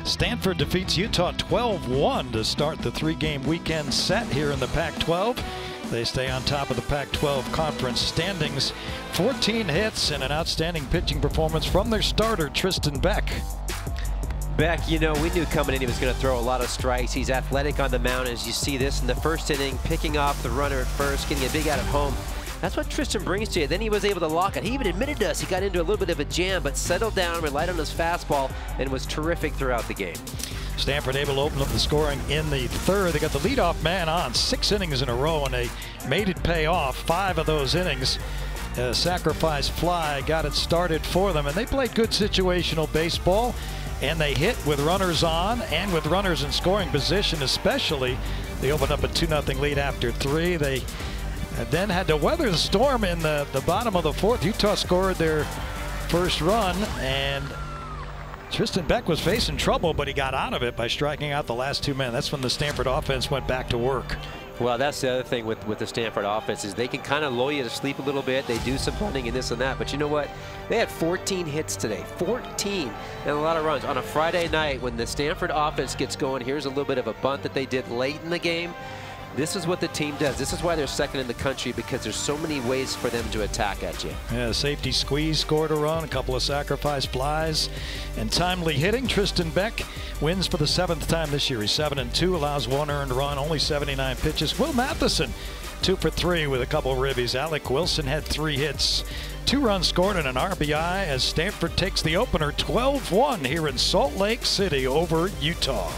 Stanford defeats Utah 12-1 to start the three-game weekend set here in the Pac-12. They stay on top of the Pac-12 conference standings. 14 hits and an outstanding pitching performance from their starter, Tristan Beck. Beck, you know, we knew coming in he was going to throw a lot of strikes. He's athletic on the mound, as you see this in the first inning, picking off the runner at first, getting a big out at home. That's what Tristan brings to you. Then he was able to lock it. He even admitted to us he got into a little bit of a jam, but settled down, relied on his fastball, and was terrific throughout the game. Stanford able to open up the scoring in the third. They got the leadoff man on 6 innings in a row, and they made it pay off. 5 of those innings. A sacrifice fly got it started for them, and they played good situational baseball, and they hit with runners on and with runners in scoring position especially. They opened up a 2-0 lead after 3. They then had to weather the storm in the bottom of the fourth. Utah scored their first run, and Tristan Beck was facing trouble, but he got out of it by striking out the last 2 men. That's when the Stanford offense went back to work. Well, that's the other thing with the Stanford offense is they can kind of lull you to sleep a little bit. They do some punting and this and that. But you know what? They had 14 hits today. 14 and a lot of runs. On a Friday night when the Stanford offense gets going, here's a little bit of a bunt that they did late in the game. This is what the team does. This is why they're second in the country, because there's so many ways for them to attack at you. Yeah, safety squeeze scored a run, a couple of sacrifice flies, and timely hitting. Tristan Beck wins for the 7th time this year. He's 7-2, allows 1 earned run, only 79 pitches. Will Matheson, 2 for 3 with a couple of ribbies. Alec Wilson had 3 hits, 2 runs scored and an RBI as Stanford takes the opener 12-1 here in Salt Lake City over Utah.